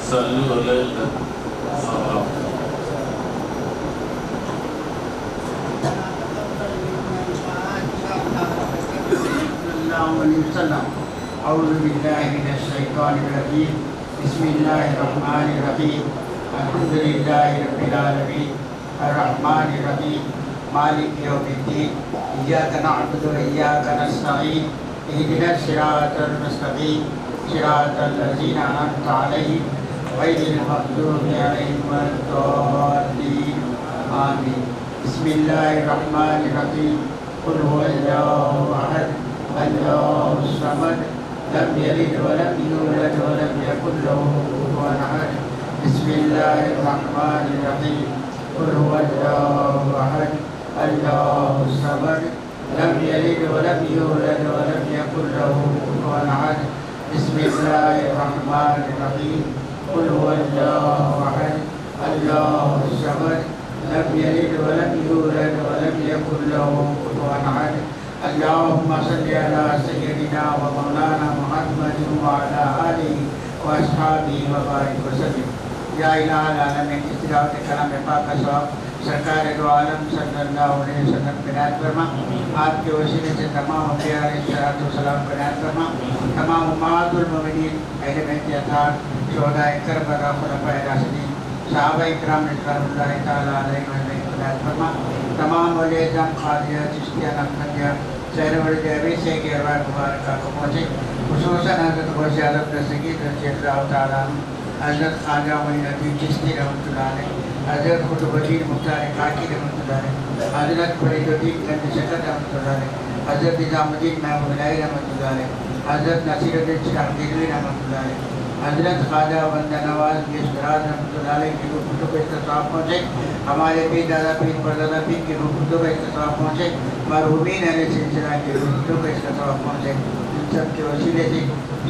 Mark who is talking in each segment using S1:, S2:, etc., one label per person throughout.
S1: सल्लु अलैहि
S2: वसल्लम। औज़ु बिल्लाहि मिनश शैतानिर रजीम। बिस्मिल्लाहिर रहमानिर रहीम। अल्हम्दुलिल्लाहि रब्बिल आलमीन अर्रहमानिर रहीम मालिक यौमिद्दीन। इय्याका नअबुदु व इय्याका नस्तईन। इहदिनस सिरातल मुस्तक़ीम सिरातल लज़ीना अनअमता अलैहिम गैरिल मग़्दूबि अलैहिम वलद्दाल्लीन। आमीन। बिस्मिल्लाहिर रहमानिर रहीम। कुल हुवल्लाहु अहद अल्लाहुस समद लम यलिद व लम यूलद व लम यकुल लहू कुफुवन अहद। बिस्मिल्लाहिर रहमानिर रहीम। कुल हुवल्लाहु अहद अल्लाहुस समद लम यलिद व लम यूलद व लम यकुल लहू कुफुवन अहद। बिस्मिल्लाहिर रहमानिर रहीम। कुल हुवल्लाहु अहद अल्लाहुस समद लम यलिद व लम यूलद व लम यकुल लहू कुफुवन अहद। अल्लाहुम्मा सल्लि अला सय्यिदिना व मौलाना मुहम्मद व अला आलिहि व अस्हाबिहि व बारिक वसल्लम। या इलाहल आलमीन, इस तिलावत कलाम पाक का सवाब सरकार दो आलम सल्लल्लाहु अलैहि वसल्लम पे नाज़ फरमा। आपके वसीले से तमाम प्यारे सलात व सलाम पे नाज़ फरमा। तमाम उम्महातुल मोमिनीन, अहले बैत अतार, शुहदाए करबला, खुलफाए राशिदीन, सहाबा इकराम रिज़वानुल्लाहि तआला अलैहिम अजमईन पे नाज़ फरमा। तमाम औलिया इज़्ज़ाम, क़ादिया, चिश्तिया, नक़शबंदिया, सहरवल जैवी से के अरवाह मुबारका को पहुँचे। खुसूसन हज़रत गौसे आज़म दस्तगीर रज़ियल्लाहु तआला अन्हु, हज़रत ख़वाजा मोइनुद्दीन चिश्ती रहमतुल्लाह अलैह, हज़रत क़ुतुबुद्दीन मुख़्तार काकी रहमतुल्लाह अलैह, हज़रत फ़रीदुद्दीन गंज शकत रहमतुल्लाह अलैह, हज़रत निज़ामुद्दीन महबूब इलाही रहमतुल्लाह अलैह, हज़रत नसीरुद्दीन चिराग़ दिलवी रहमतुल्लाह अलैह, हज़रत ख़वाजा बंदा नवाज़ मिसराज रहमतुल्लाह अलैह की रूह कुतुब इस्तिग़फ़ार पहुँचे। हमारे पीर दादा पीर परदादा पीर की रूह कुतुब इस्तिग़फ़ार पहुँचे। मरहूमीन अहले सिलसिला की रूह कुतुब इस्तिग़फ़ार पहुँचे। इन सब के वसीले से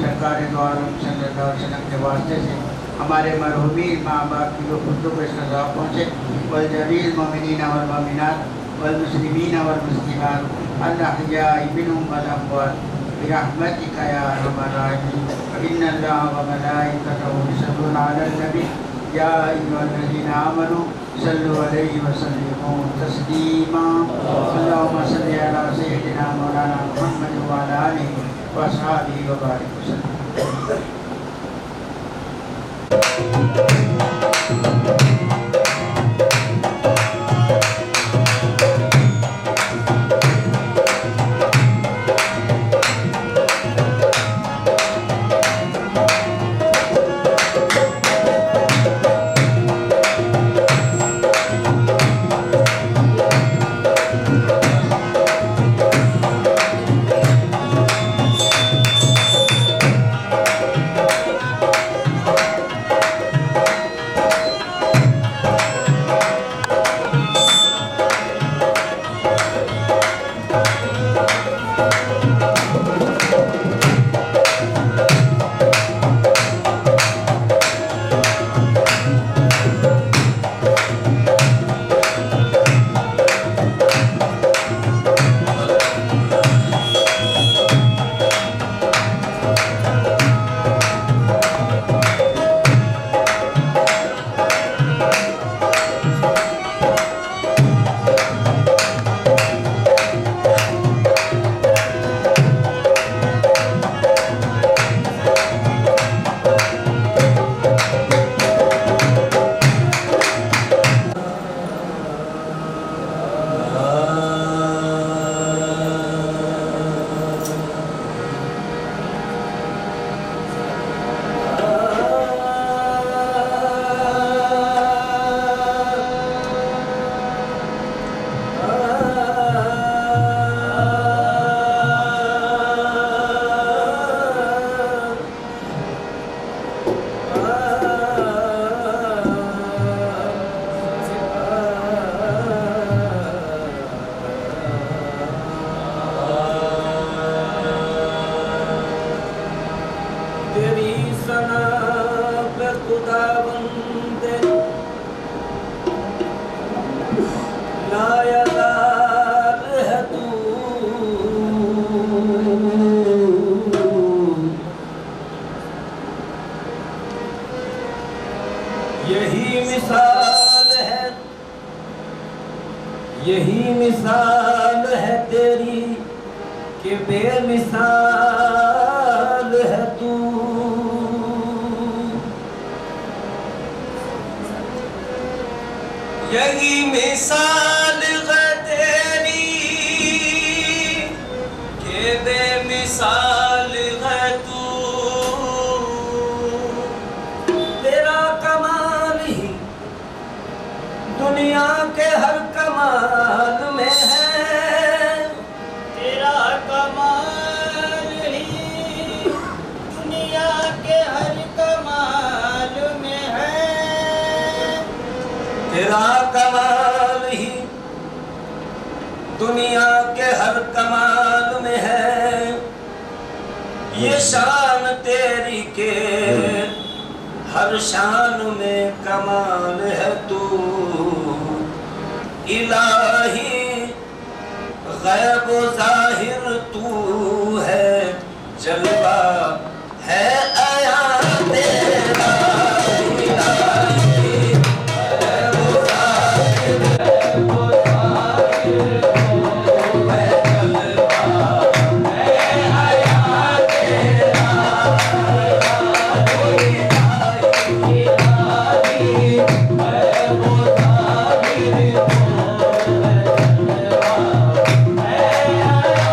S2: सरकार दो आलम सल्लल्लाहु अलैहि वसल्लम के वास्ते से हमारे मरहूमीन माँ बाप की रूह कुतुब इस्तिग़फ़ार पहुँचे। वल जमील मोमिनीन वल मोमिनात वल मुस्लिमीन वल मुस्लिमात अल अहयाई मिनहुम वल अमवात बिरहमतिका या अरहमर राहिमीन। इन्नल्लाह व मलाइकतहु युसल्लूना अलन नबी या अय्युहल्लज़ीना आमनू सल्लु अलैहि व सल्लिमू तस्लीमा। अल्लाहुम्मा सल्लि अला सय्यिदिना मौलाना मुहम्मद व अला आलिहि व अस्हाबिहि व बारिक वसल्लम।
S1: यही मिसाल है, यही मिसाल है तेरी कि बेमिसाल है तू।
S3: यही मिसाल है तेरी कि बेमिसाल है तू।
S1: तेरा कमाल ही दुनिया के हर कमाल में है।
S3: तेरा कमाल ही दुनिया के हर कमाल में है।
S1: तेरा कमाल ही दुनिया के हर कमाल में है। ये शान तेरी के हर शान में कमाल है तू। इलाही गैब व ज़ाहिर तू है, जलवा है आया तेरा। इलाही गैब व ज़ाहिर तू है, जलवा है आया तेरा। इलाही गैब व ज़ाहिर तू है, जलवा है आया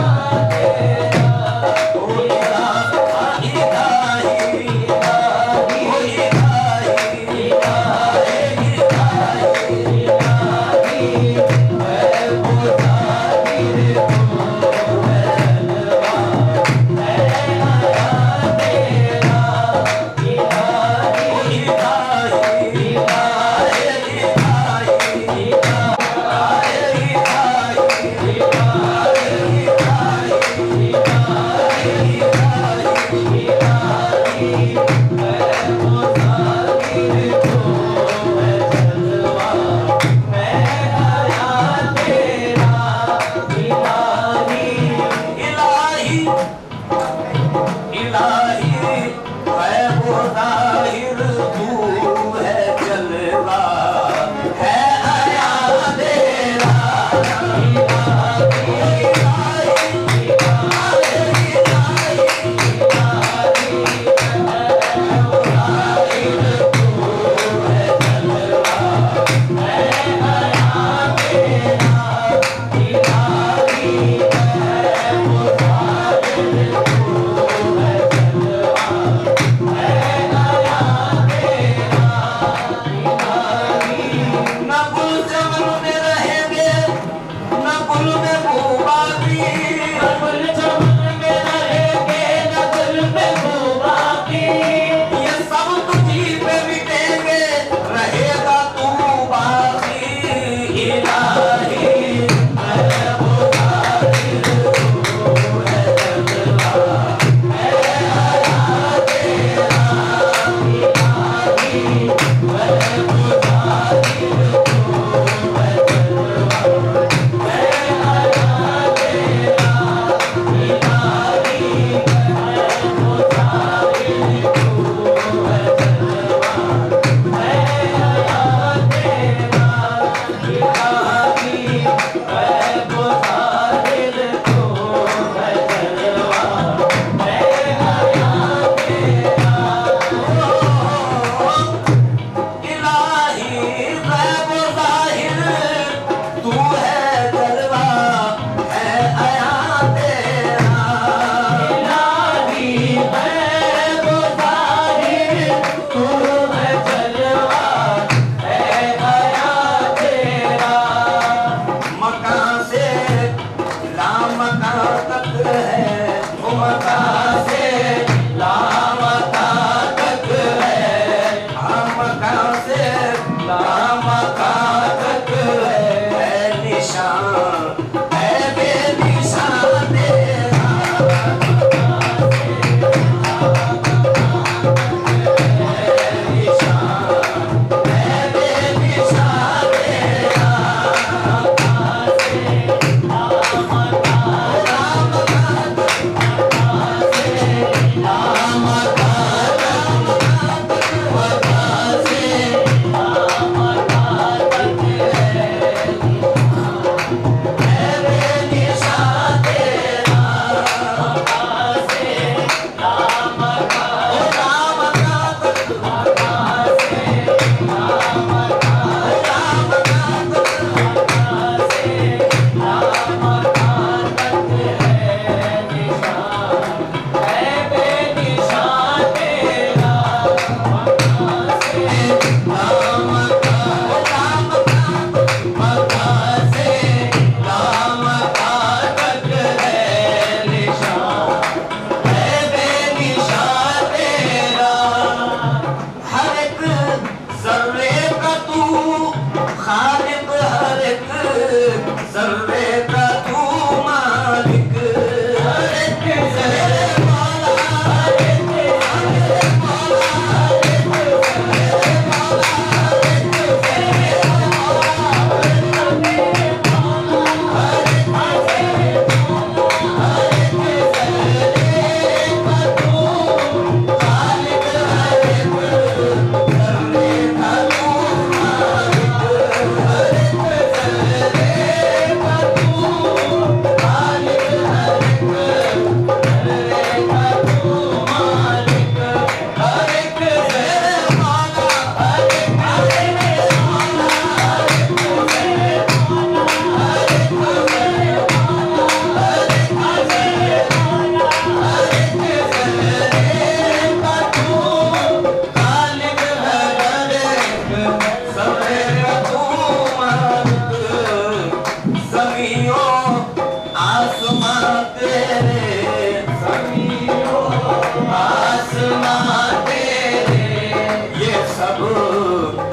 S1: सब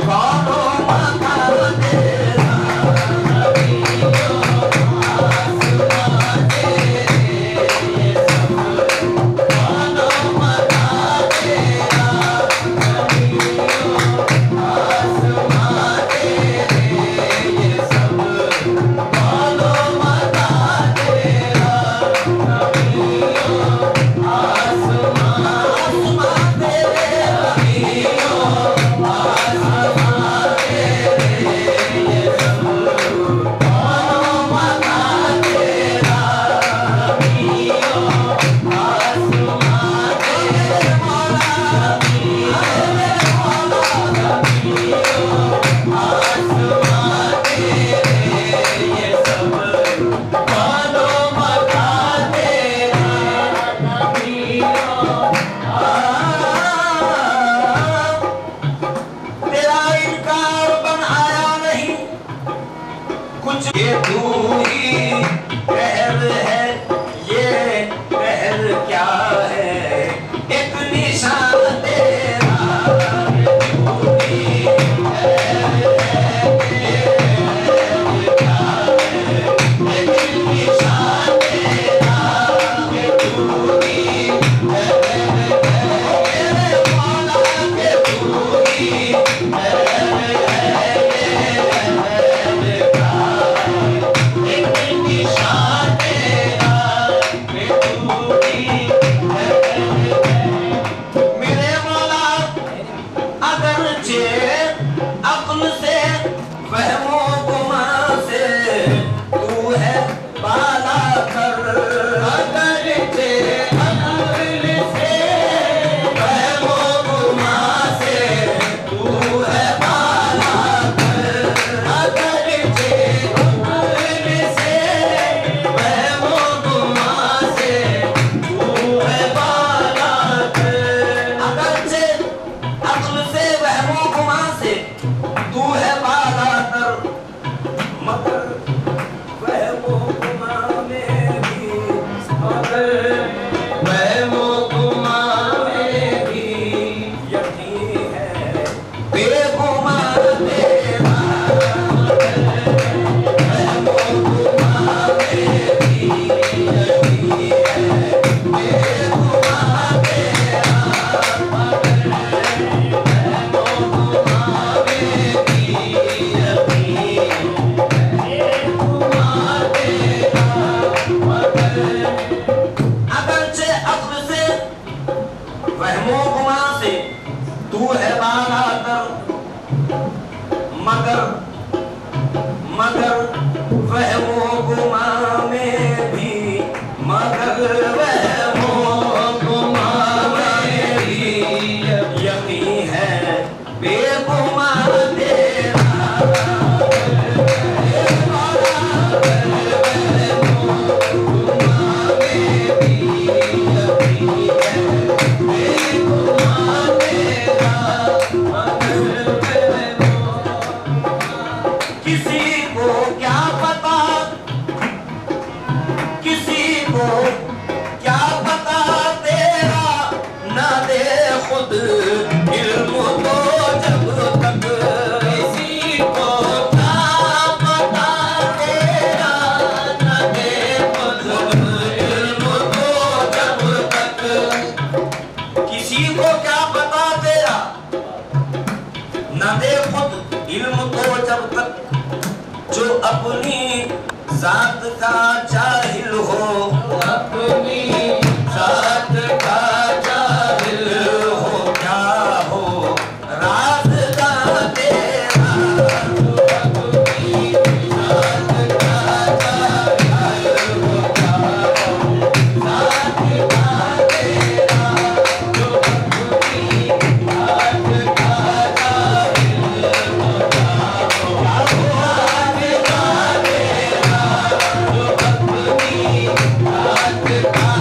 S1: कौनो मकान तेरा ये तू ही कहर है, ये कहर क्या है, एक निशान तेरा तू ही कहर है, ये कहर क्या है, एक निशान तेरा तू ही कहर है, मेरे मौला के तू ही कहर है, अक्ल से वहमो गुमा से तू है बाला कर, अगरचे अक्ल से वहमो गुमा से तू है बाला कर, अगरचे अक्ल से वहमो गुमा से तू है बाला कर, अगरचे अक्ल से वहमो गुमा से तू है बाला तर, मगर वहमो गुमा में भी, मगर वहमो गुमा में भी यकीन है बेगुमा तेरा, वहमो गुमा में भी यकीन है बेगुमा तेरा, वहमो गुमा से तू है बाला तर, मगर वहमो गुमा में भी, मगर वहमो गुमा में भी यकीन है बेगुमा तेरा, किसी को क्या पता, किसी को क्या पता तेरा, ना दे खुद इल्म तो जब तक, किसी को क्या पता तेरा, ना दे खुद इल्म तो जब तक, किसी को क्या पता तेरा, ना दे खुद इल्म तो जब तक, जो अपनी जात का जाहिल हो, अपनी जात का जाहिल हो, क्या हो राज़दार तेरा, अपनी जात का जाहिल हो, क्या हो राज़दार तेरा, जो अपनी जात का जाहिल हो, क्या हो राज़दार तेरा, जो अपनी जात का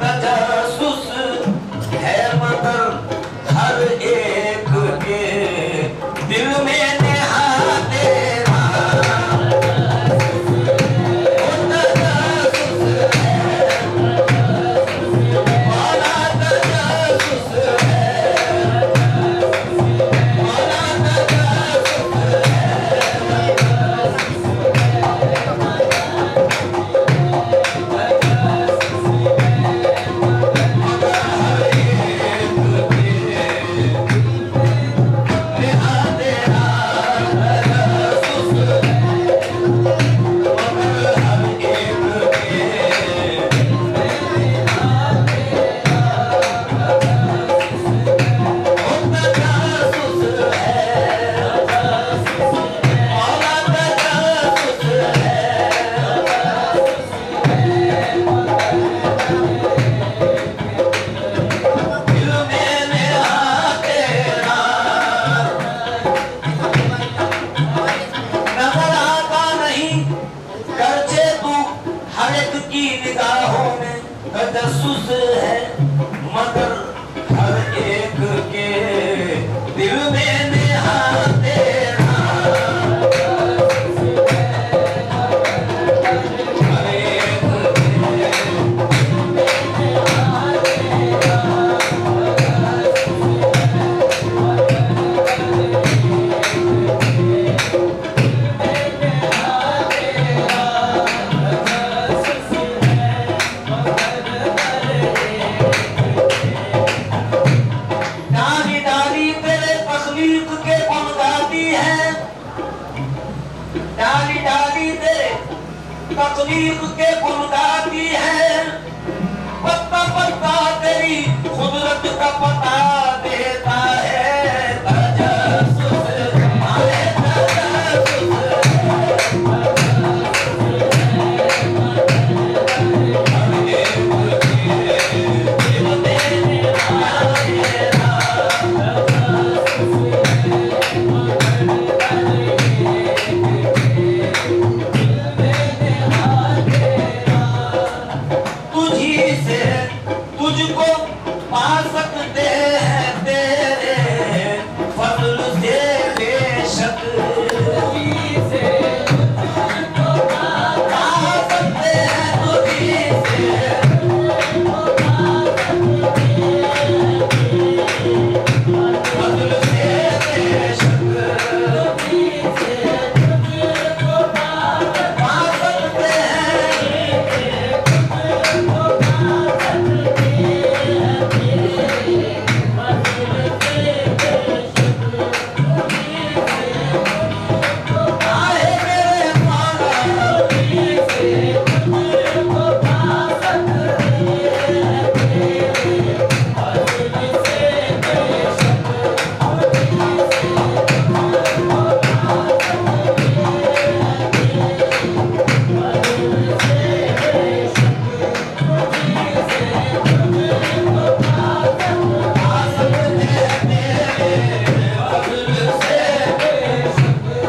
S1: तजस्सुस है मगर हर एक के दिल में नेहा तेरा। तजस्सुस है मगर हर एक के दिल में नेहा तेरा। तकलीफ के गुण गाती है, पत्ता पत्ता तेरी कुदरत का पता देता है। तजस्सुस है तुझको पा सकते हैं तेरे फजल से बेशक। तुझी से तुझको पा सकते हैं, तुझी से फजल से बेशक।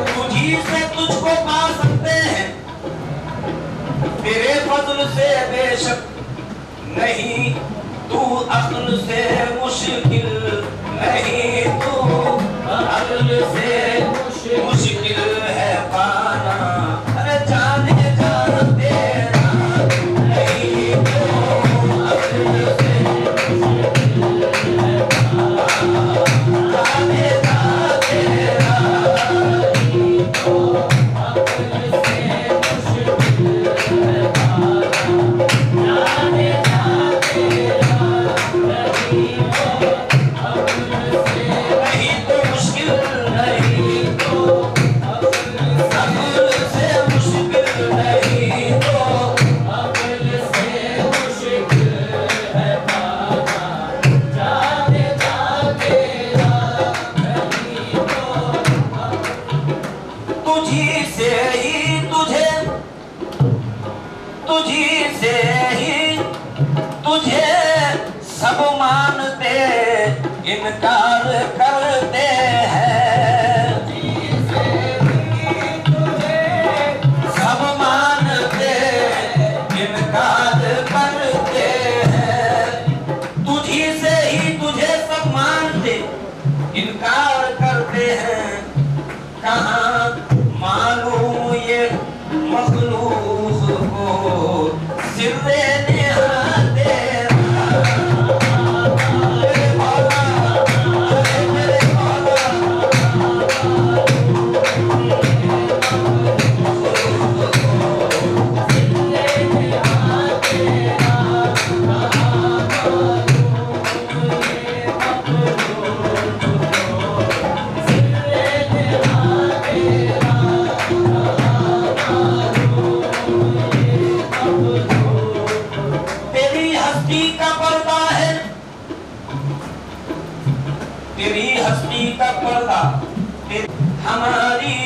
S1: तुझी से तुझको पा सकते हैं, तेरे फजल से बेशक नहीं तू अक्ल से मुश्किल, नहीं तू अक्ल से मुश्किल है पाना। अरे जाने जा तेरा नहीं तू अक्ल से मुश्किल है पाना। जाने जा तेरा नहीं तू अक्ल से मुश्किल है पाना। जाने जा तेरा नहीं तो अक्ल से नहीं तो मुश्किल, नहीं तो अक्ल से मुश्किल, नहीं तो अक्ल से मुश्किल है पाना। जाने जा तेरा नहीं तो तुझी से ही तुझे, तुझी से ही तुझे सब मानते इनकार करते हैं। सब मानते इनकार करते हैं। हस्ती का पर्दा है, तेरी हस्ती का पर्दा हमारी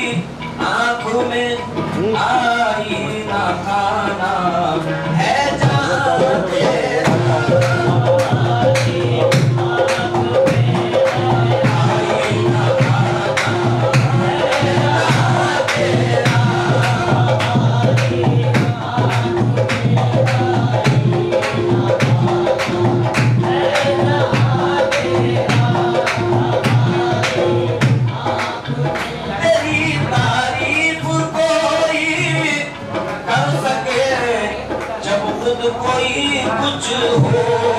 S1: आंखों में आई ना खाना है जहाँ तेरा कोई कुछ हो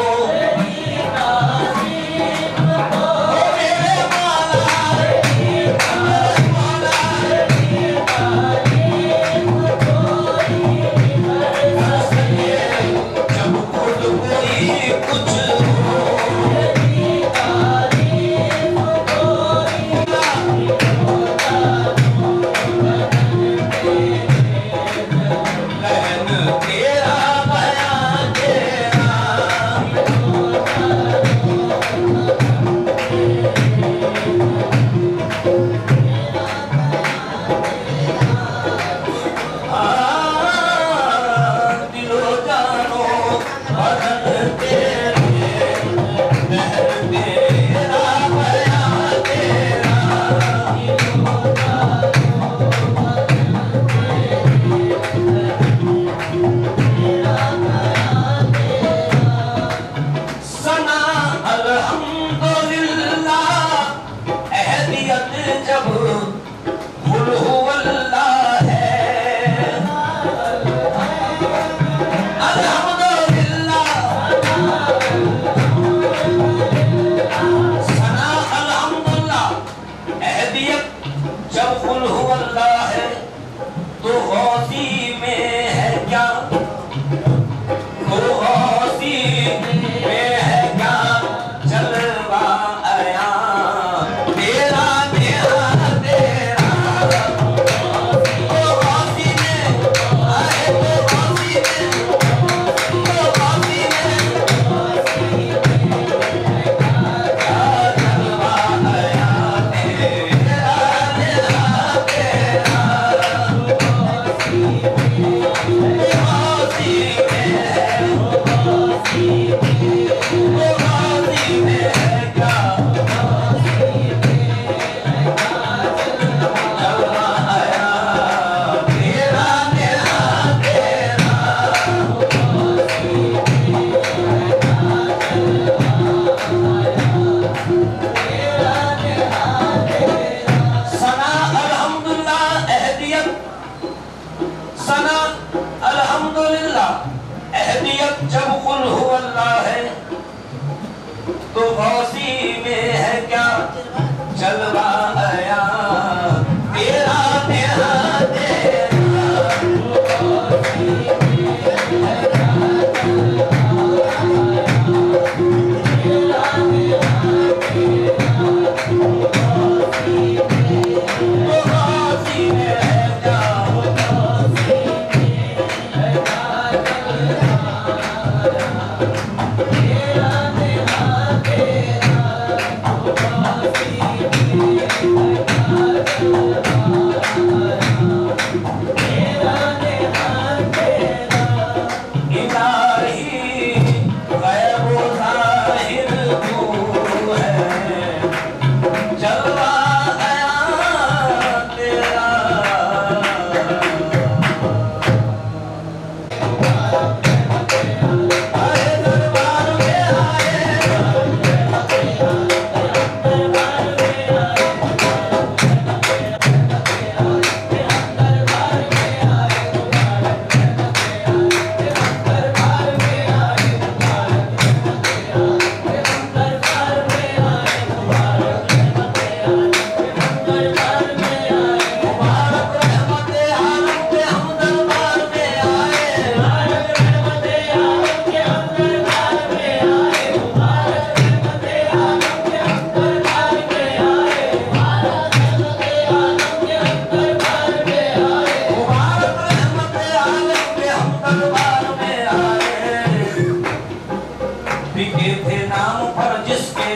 S1: बिके थे नाम पर जिसके,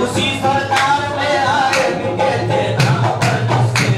S1: उसी सरकार में आए। बिके थे नाम पर जिसके,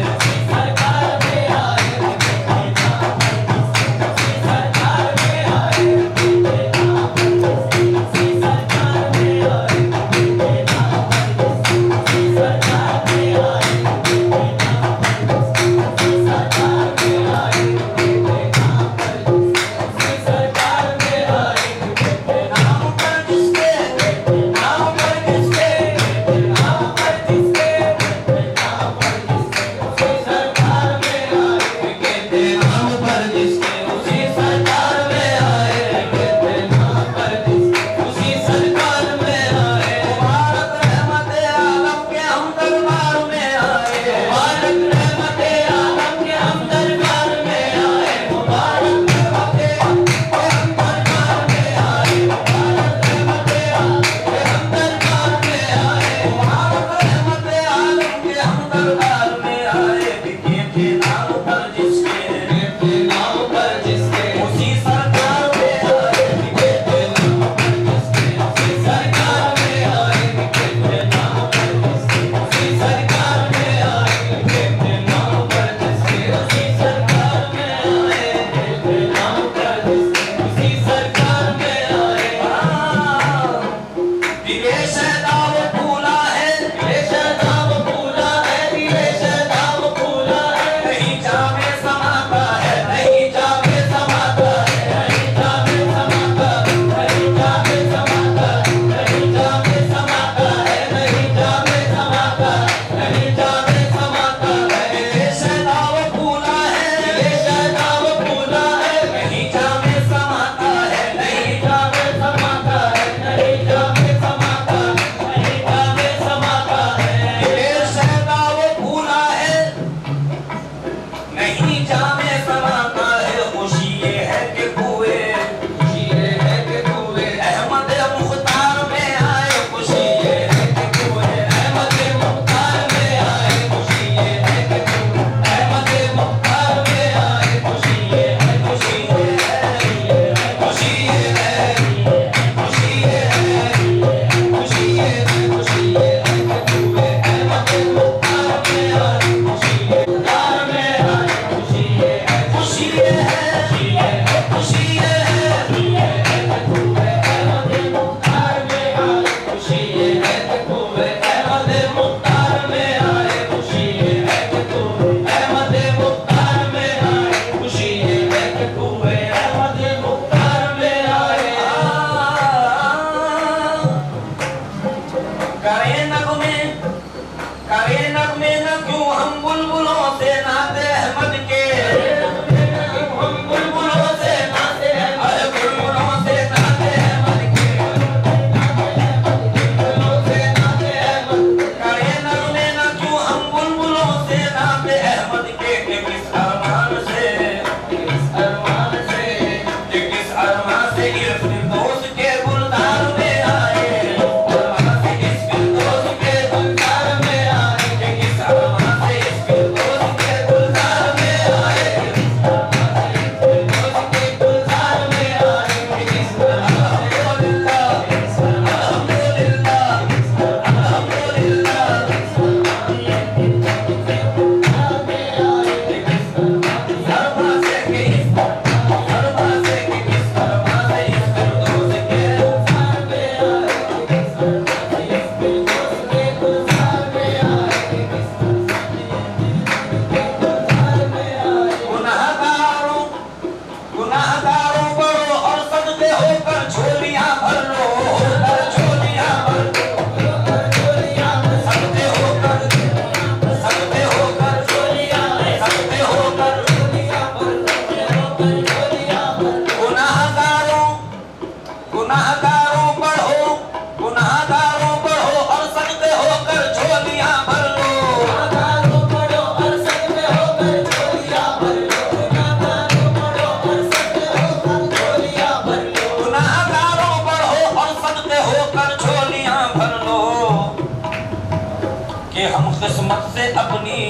S1: किस्मत से अपनी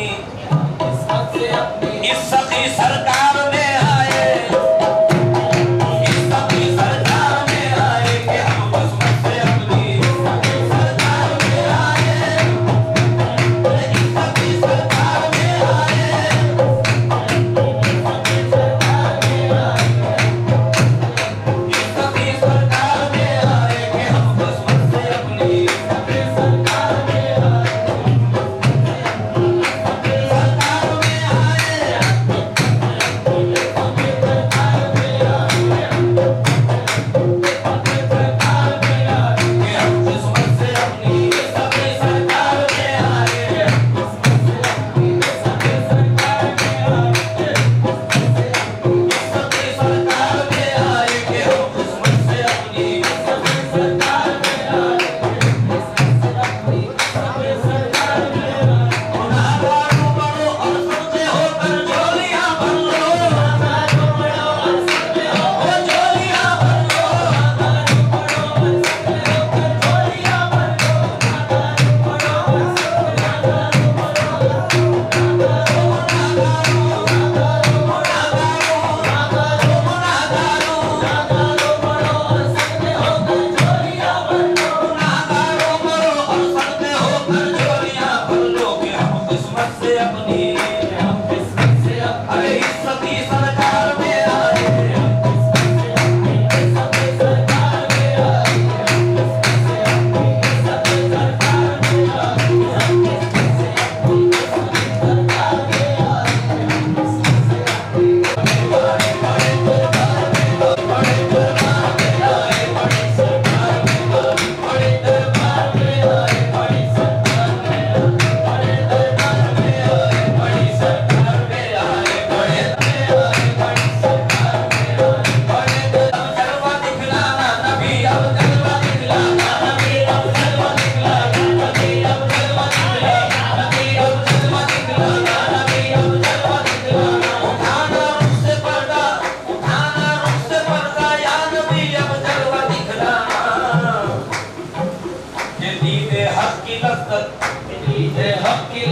S1: इस सखी सरकार में आए, इस सखी सरकार में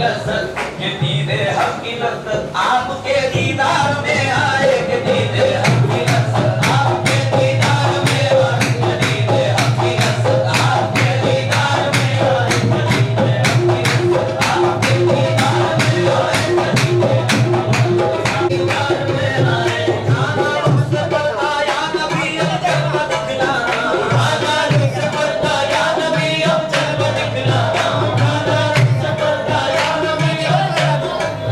S1: लज्जत के दीदे हक की लज्जत आपके दीदार में आए के दीदे हक की लज्जत आपके दीदार में आए के दीदे हक की लज्जत आपके दीदार में आए के दीदे हक की लज्जत आपके दीदार में आए के दीदे दीदार में आए खाना उससे पड़ता या नबी अब जलवा दिखलाना खाना उससे पड़ता या नबी अब जलवा दिखलाना खाना उससे पड़ता या नबी अब जलवा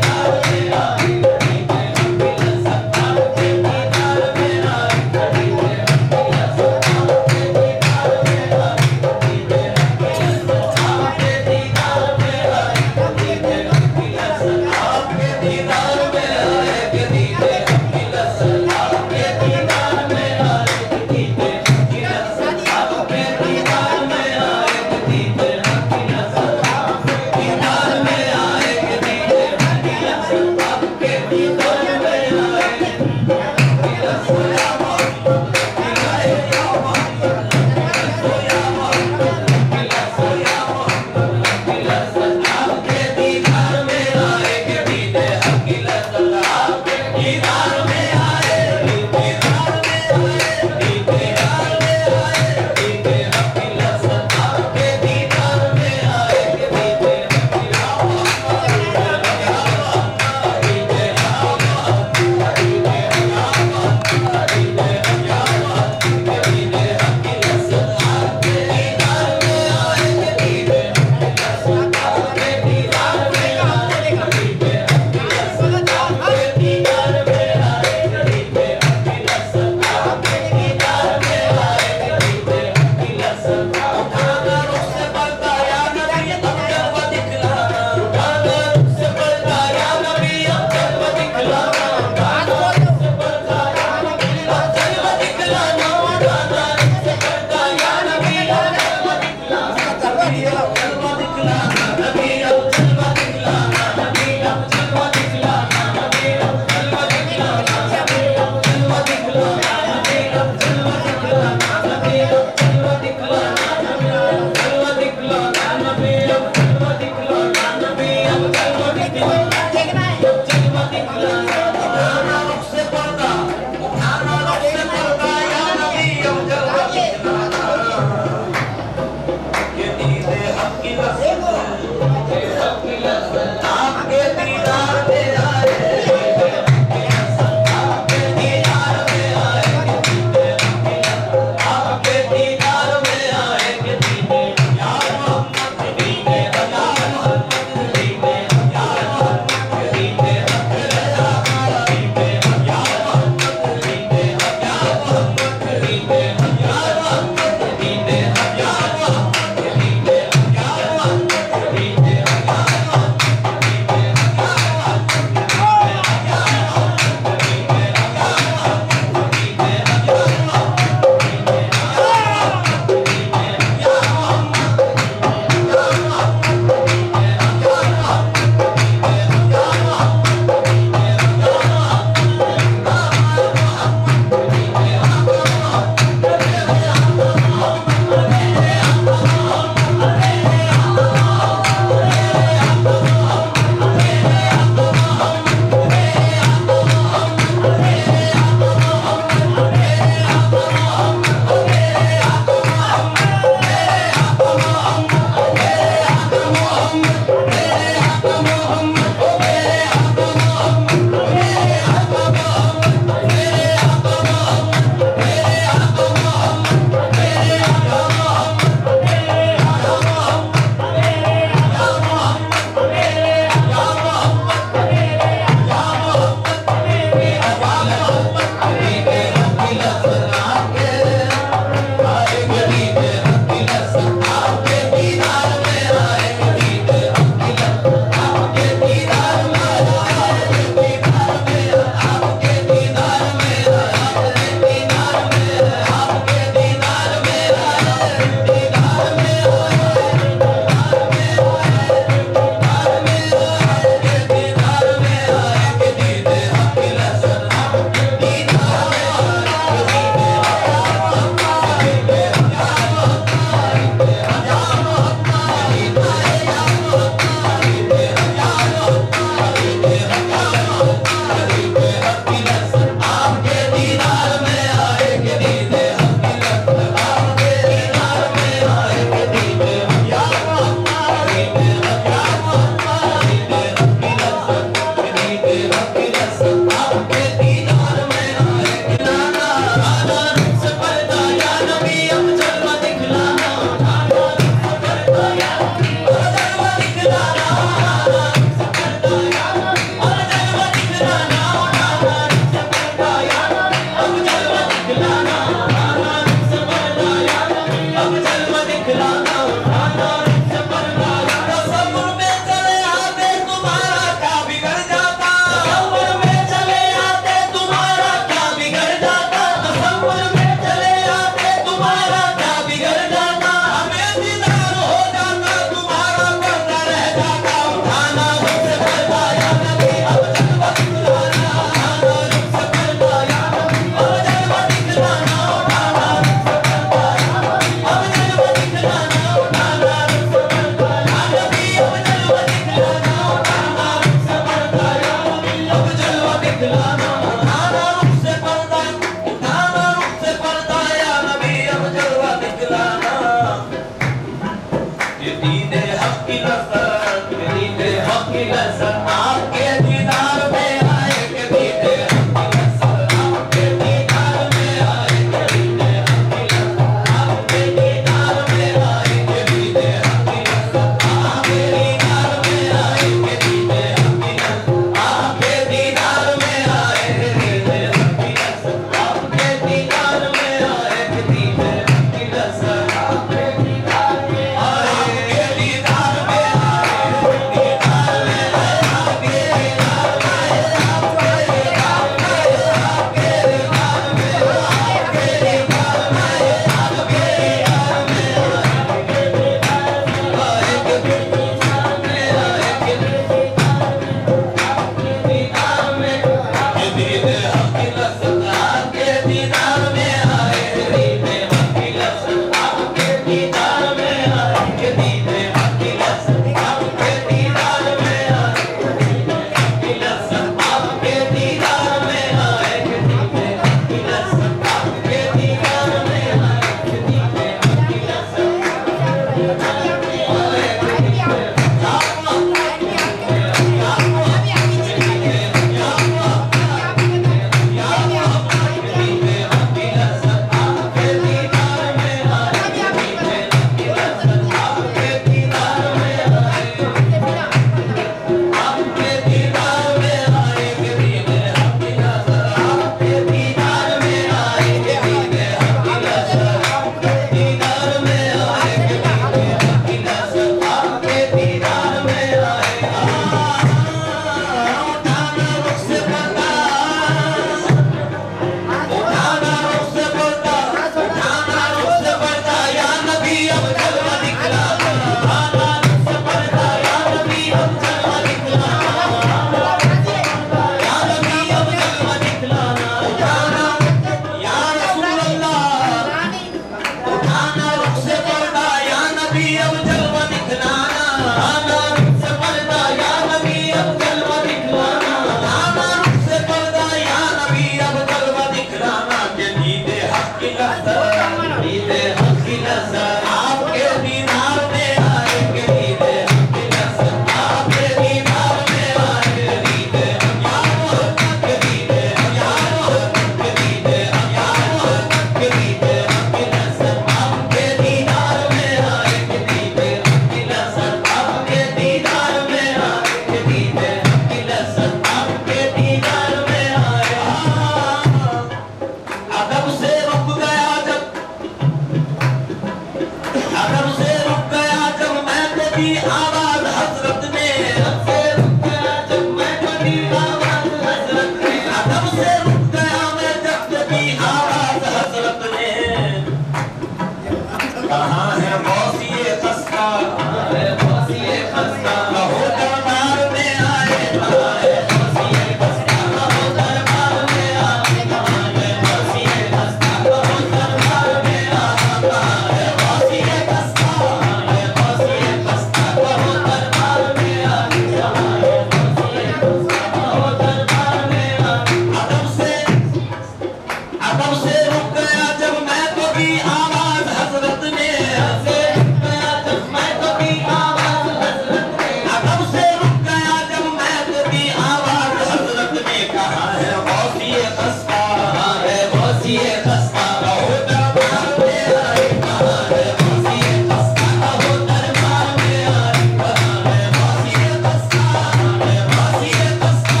S1: कब से रुक गया जब मैं तो की आवाज हजरत ने, कब से रुक गया जब मैं तो की आवाज हजरत ने, कब से रुक गया जब मैं तो की आवाज हजरत ने। कहा है गौसिए खस्ता, कहा है गौसिए खस्ता, कहो दरबार में आए, कहा है गौसिए खस्ता, कहो दरबार में आए, कहा है गौसिए खस्ता, कहा है गौसिए खस्ता,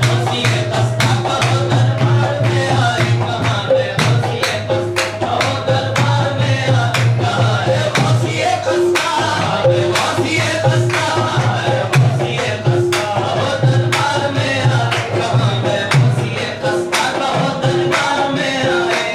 S1: गौसिए खस्ता, कहो दरबार में आए, कहा है गौसिए खस्ता, कहो दरबार में आए, कहा है गौसिए खस्ता, कहा है गौसिए खस्ता, कहा है गौसिए खस्ता, कहो दरबार में आए, कहा है गौसिए खस्ता, कहो दरबार में आए।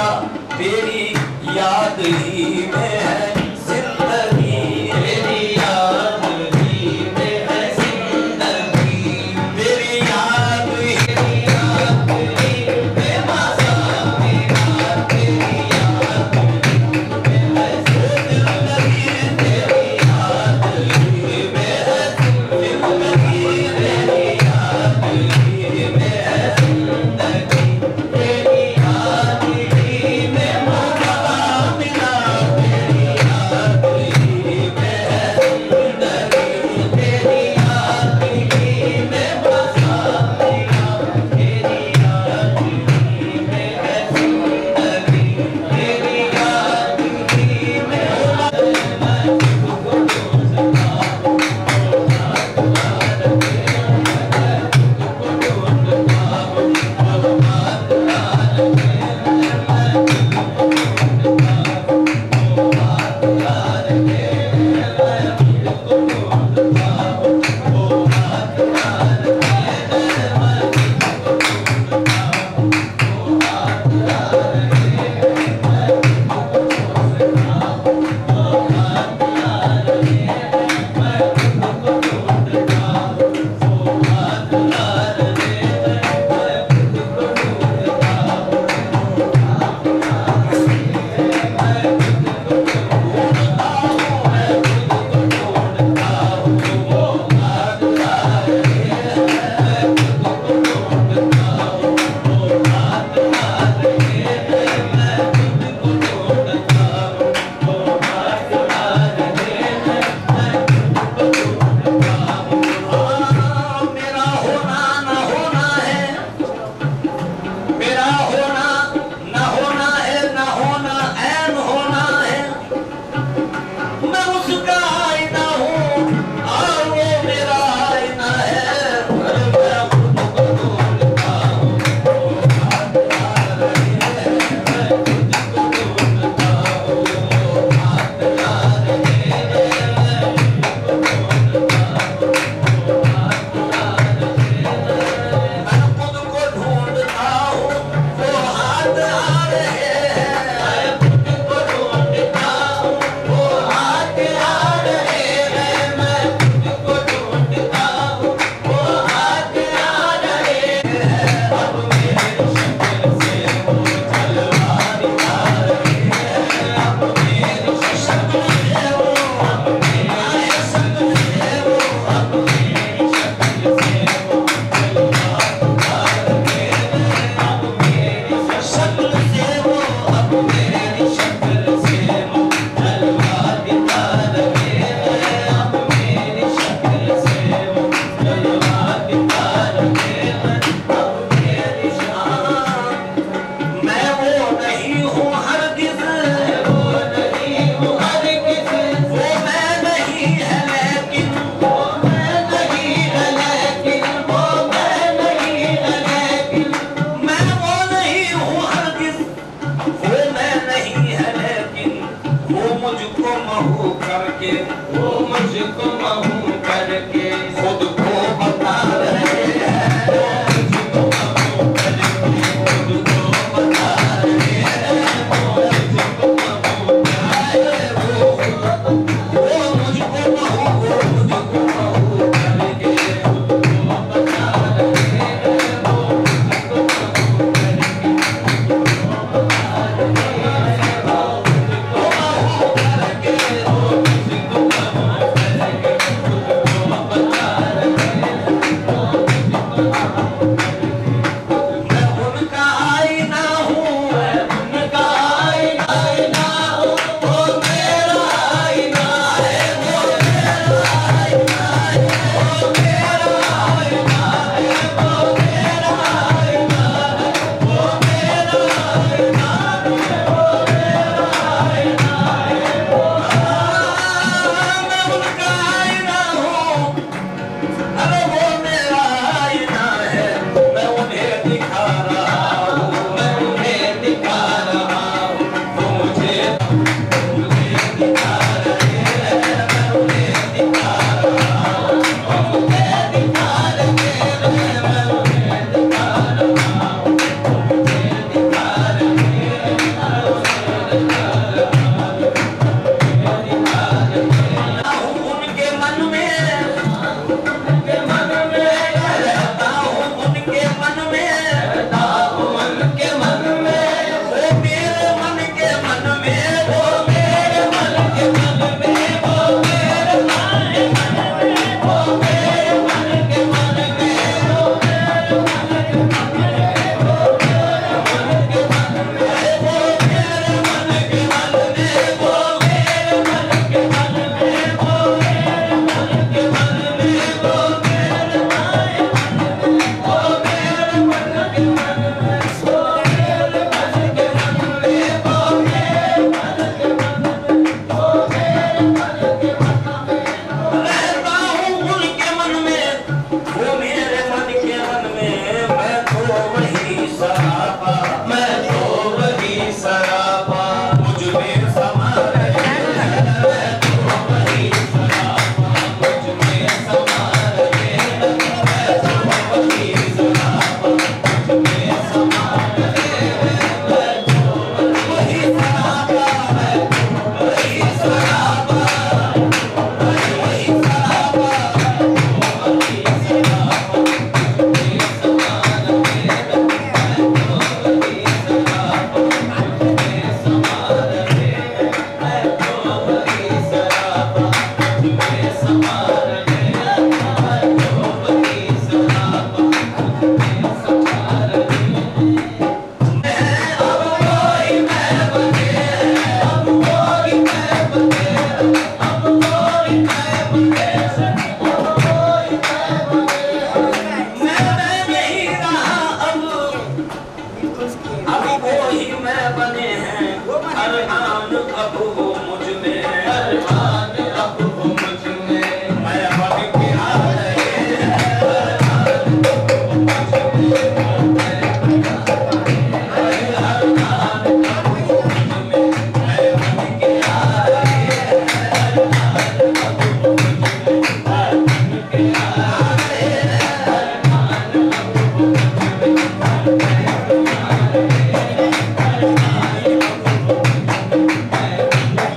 S1: मेरा तेरी याद ही में है जिंदगी, तेरी याद ही में है जिंदगी, तेरी याद ही में मजा मेरा, तेरी याद ही में है जिंदगी, तेरी याद ही में है जिंदगी, तेरी याद ही में है जिंदगी, तेरी याद ही में मजा मेरा, तेरी याद ही में है जिंदगी, तेरी याद ही में मजा मेरा, तेरी याद ही में है जिंदगी, तेरी याद ही में मेरा होना न होना है, मेरा होना न होना है, न होना ऐन होना है, मैं उसका आईना हूँ और वो मेरा आईना है, पर मैं खुद को ढूंढता हूँ, वो हाथ आ रहे हैं, मैं खुद को ढूंढता हूँ, वो हाथ आ रहे हैं, मैं खुद को ढूंढता हूँ, वो हाथ आ रहे हैं, मैं खुद को ढूंढता हूँ, वो हाथ आ रहे हैं, मैं खुद को ढूंढता हूँ, वो हाथ आ रहे हैं, मैं खुद को ढूंढता हूँ, वो हाथ आ रहे हैं, अब मेरी शक्ल से वो जलवा दिखा रहे हैं, अब मेरी शक्ल से वो, अब मेरी शक्ल से वो, अब मेरी शक्ल से वो जलवा दिखा रहे हैं, अब मेरी शक्ल से वो, अब मेरी शक्ल से वो जलवा दिखा रहे हैं, अब मेरी शक्ल से वो जलवा दिखा रहे हैं, अब मेरी मैं वो नहीं हूँ हरगिज़, वो नहीं हूँ हरगिज़, वो मैं नहीं है लेकिन, वो मैं नहीं है लेकिन, वो मैं नहीं है लेकिन, मैं वो नहीं हूँ हरगिज़, वो मैं नहीं है लेकिन, वो मुझको महू करके, वो मुझको महू करके खुद को बता रहे हैं, वो मुझको महू करके खुद को बता रहे हैं, वो मुझको महू करके, वो मुझको महू करके खुद को बता रहे हैं, वो मुझको महू करके खुद को बता रहे हैं, वो मुझको महू करके, वो मुझको महू करके खुद सरापा मुझ में समा रहे मैं तो वही सरापा मुझ में समा रहे मैं तो वही सरापा मुझ में समा रहे मैं तो वही सरापा मैं तो वही सरापा वही सरापा वही सरापा मुझ में समा रहे मैं तो वही सरापा मुझ में समा रहे मैं तो वही सरापा मुझ में समा रहे मैं तो वही सरापा मुझ में समा रहे अब कोई मैं बने अब कोई मैं बने अब कोई मैं बने अब कोई मैं बने मैं नहीं रहा अब कोई मैं बने हैं अरमान अब वो मुझ में अरमान अब वो मुझ में मैं बन के आ रहे हैं अरमान अब वो मुझ में मैं अरमान अब वो मुझ में मैं बन के आ रहे हैं अरमान अब वो मुझ में मैं बन के आ रहे हैं अरमान अब वो मुझ में मैं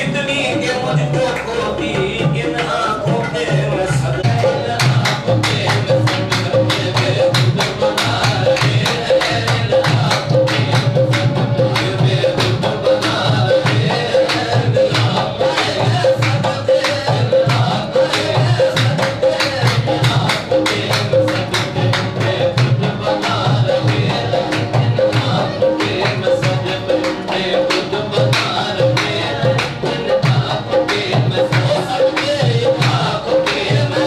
S1: इतनी के मुझको खोती इन आंखों के मैं सदा इन आंखों के मैं सदा बेखुद बना रहे हैं इन आंखों के मैं सदा बेखुद बना रहे हैं इन आंखों के सदा इन आंखों के सदा इन आंखों के मैं सदा बेखुद बना रहे हैं इन आंखों के मैं सदा बेखुद बना रहे हैं इन आंखों के मैं सदा इन आंखों के मैं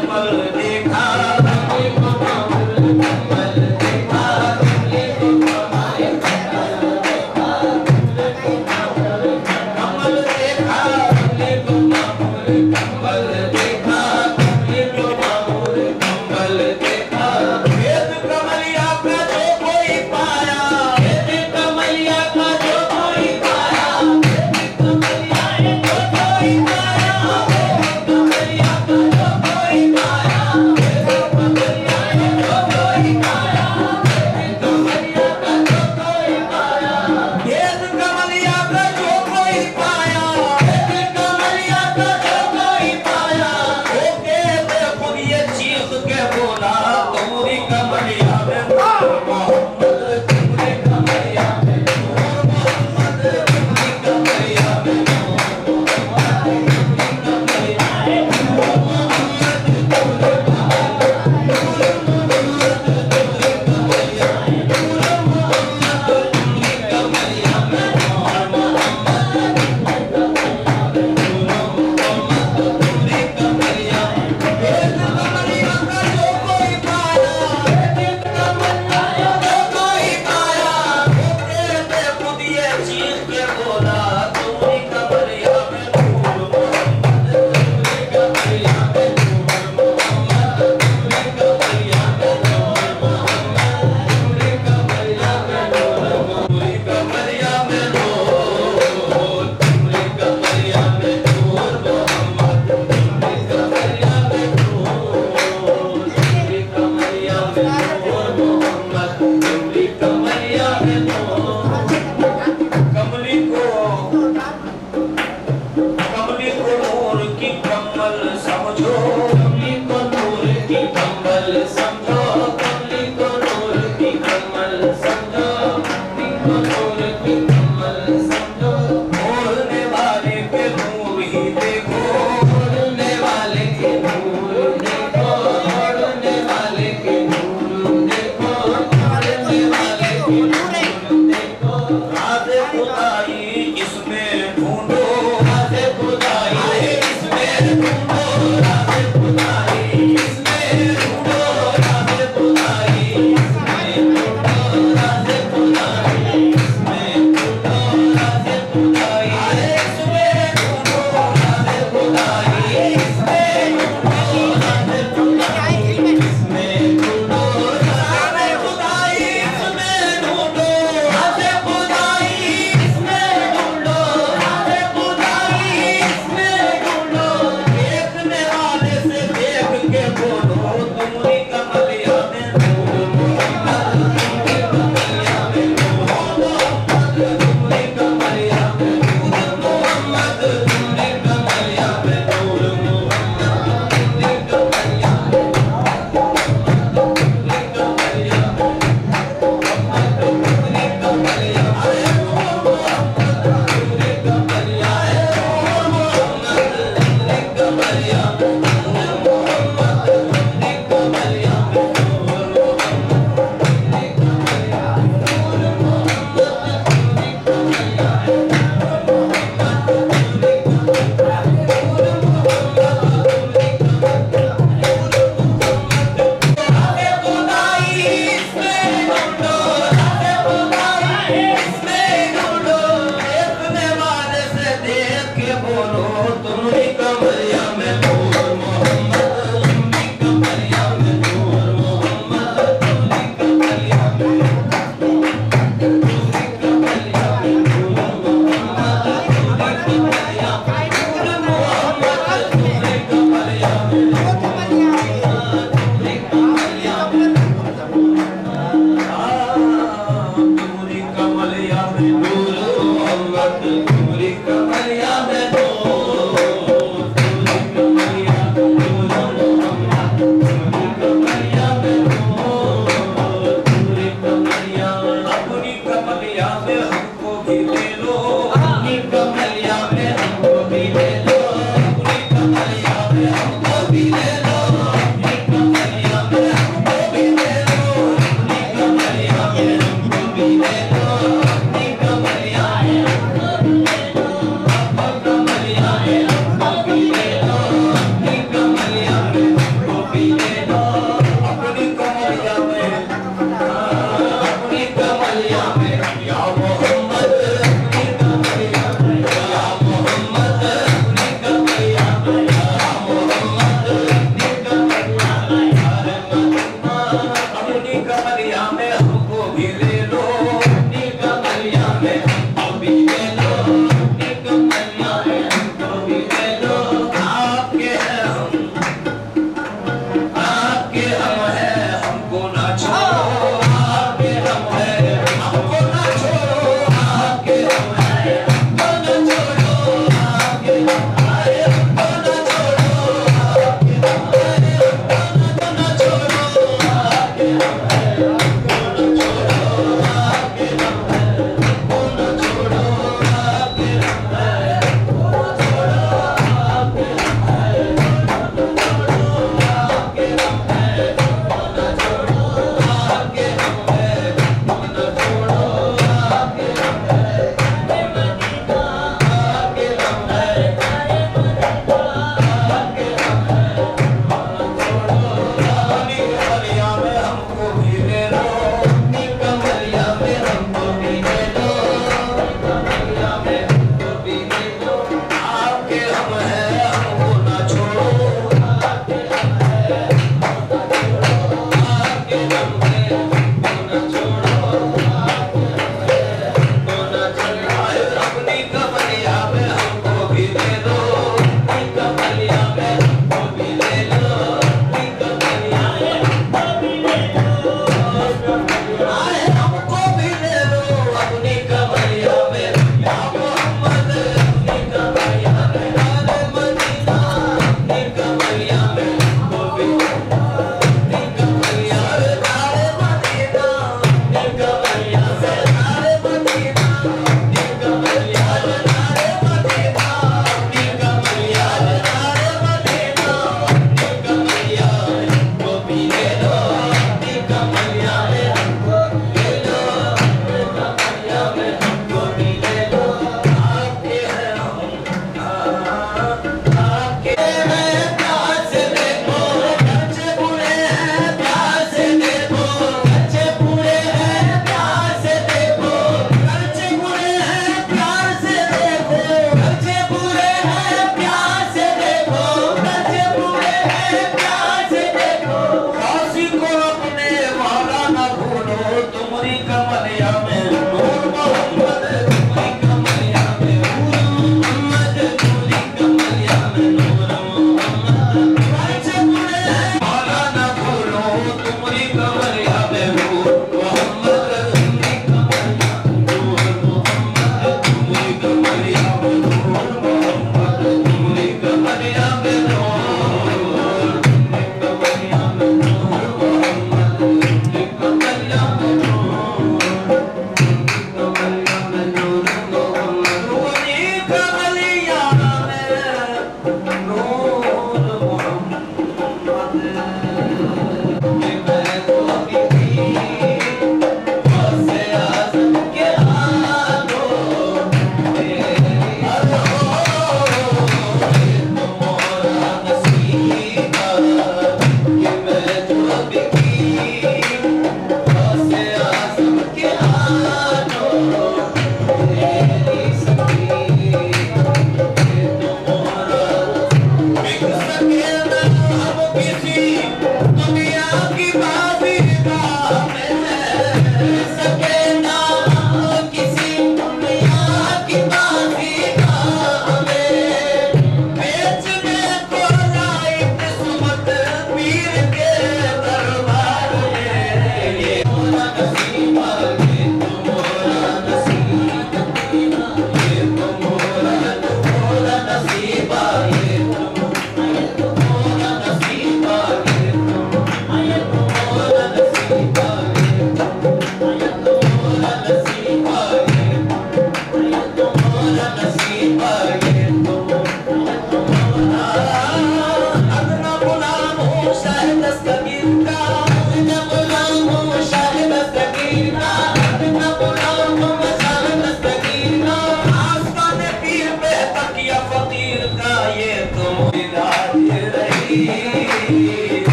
S1: कमल देखा कमल देखा कमल देखा कमल देखा कमल देखा वेद कमलिया का जो कोई पाया वेद कमलिया का जो कोई पाया वेद कमलिया जो कोई पाया वेद कमलिया का जो कोई पाया वेद कमलिया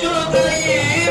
S1: जुड़ गई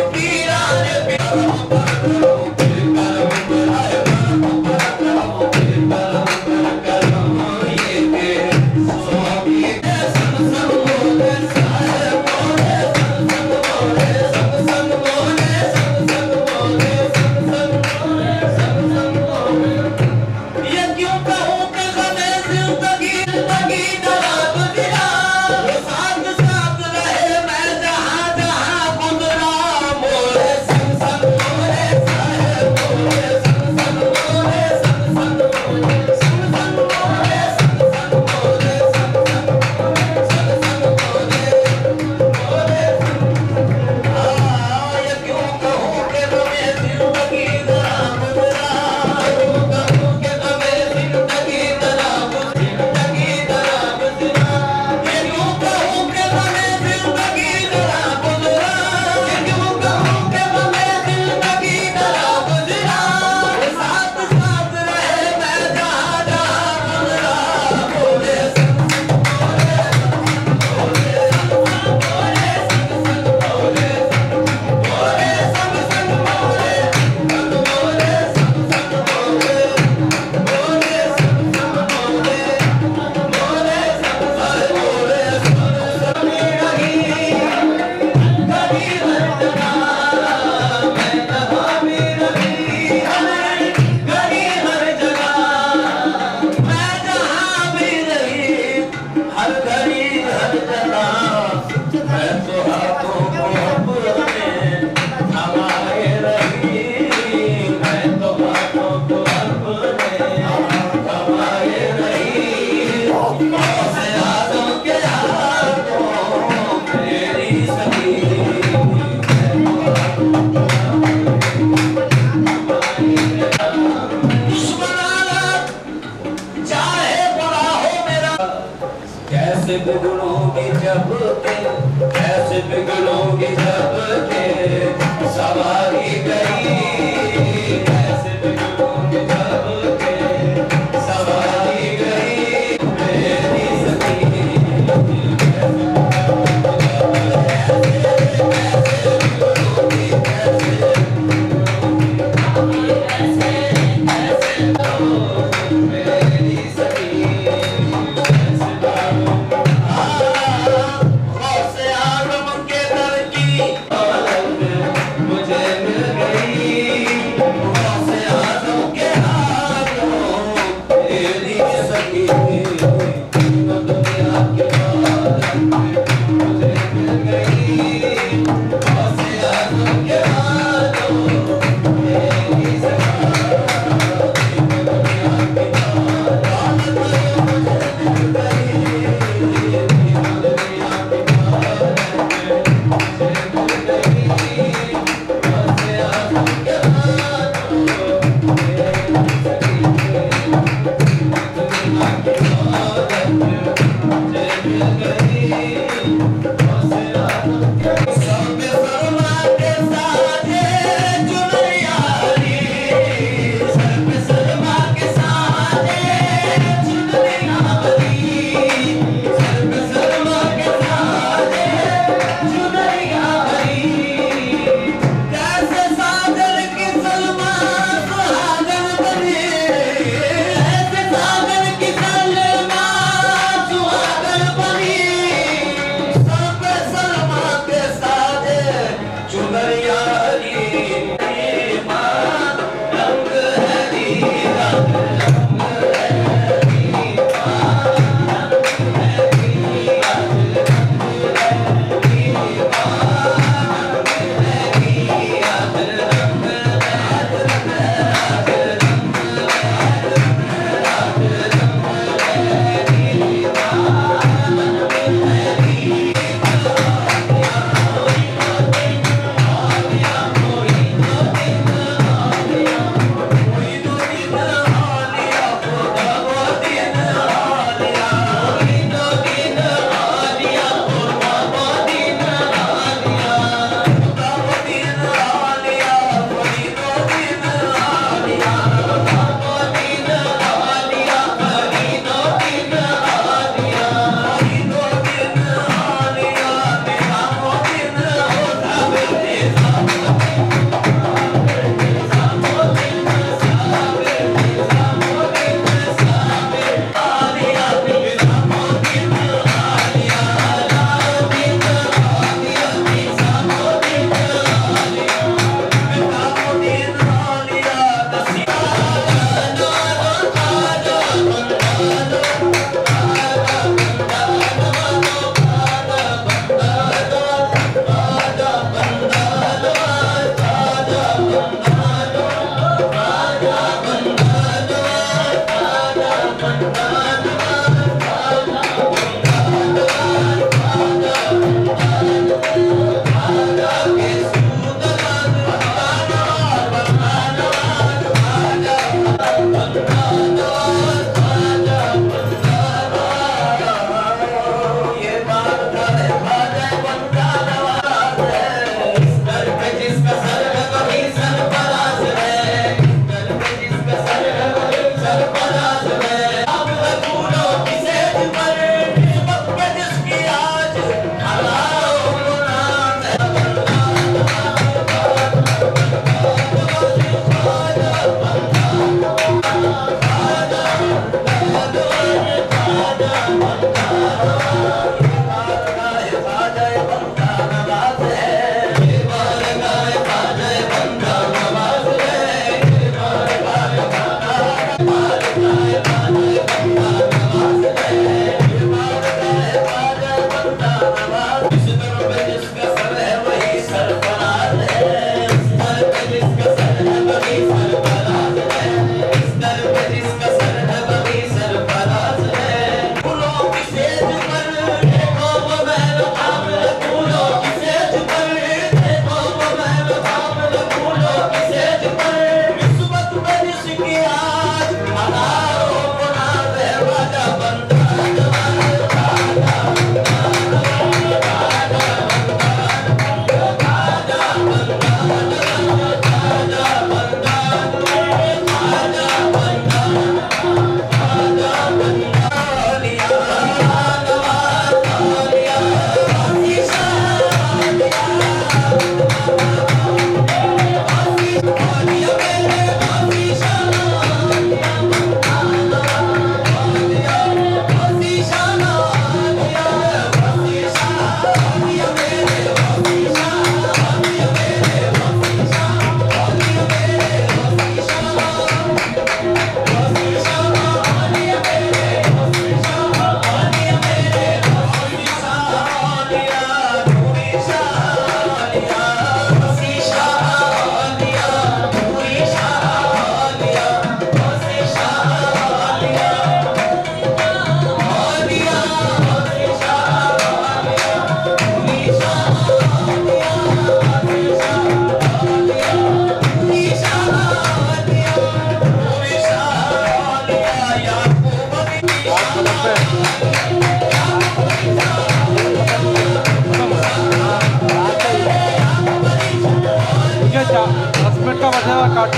S4: 10 मिनिट का बचा हुआ काट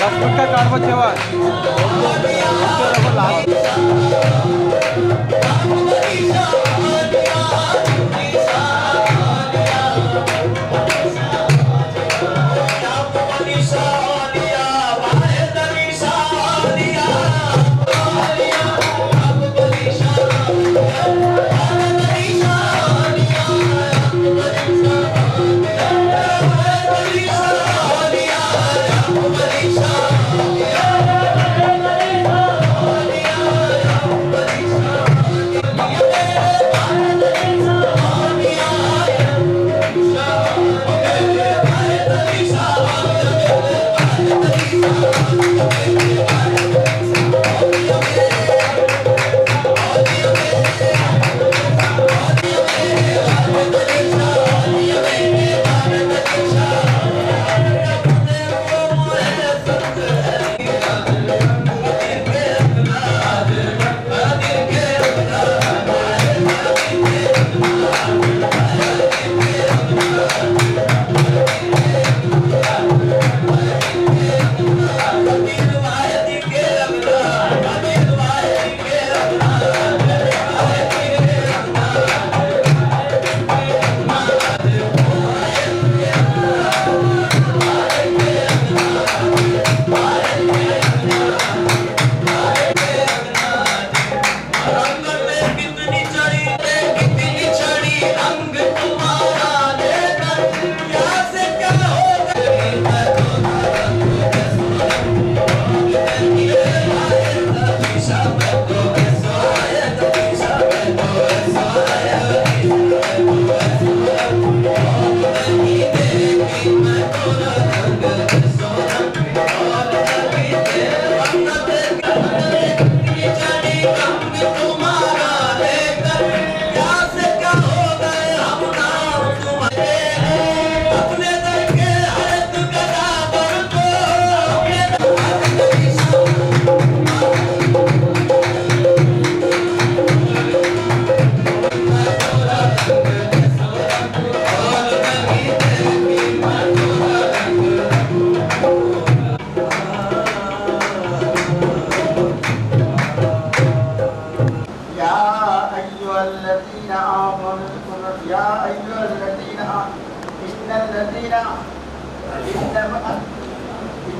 S4: 10 मिनिट का कार्ड बचा हुआ है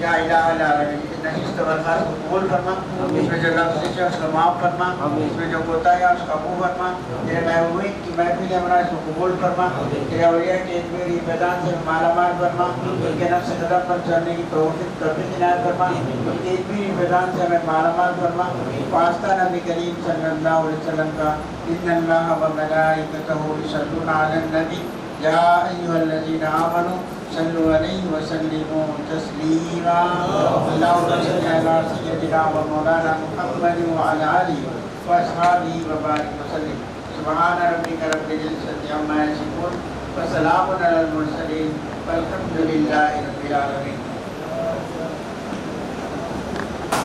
S2: या इस्तग़फ़ार को कबूल फरमा, इसमें जो गलती है उसको माफ़ फरमा, इसमें जो कोताही है उसको कबूल फरमा। तेरे महबूब की महफिल है इसको कबूल फरमा। तेरे औलिया के मेरी मैदान से मालामाल फरमा, उनके नफ्स कदम पर चलने की तौफीक इनायत फरमा। उनके मेरी मैदान से हमें मालामाल फरमा। वास्ता नबी करीम सल्लल्लाहु अलैहि वसल्लम का इन्नल्लाह व मलाइकतहु युसल्लूना अलन नबी या अय्युहल्लज़ीना आमनू सल्लु अलैहि व सल्लिमू तस्लीमा अल्लाहुम्मा सल्लि अला सय्यिदिना व मौलाना मुहम्मद व अला आलिहि व अस्हाबिहि व बारिक व सल्लिम सुब्हान रब्बिका रब्बिल इज्जति अम्मा यसिफून व सलामुन अलल मुरसलीन वल्हम्दुलिल्लाहि रब्बिल आलमीन।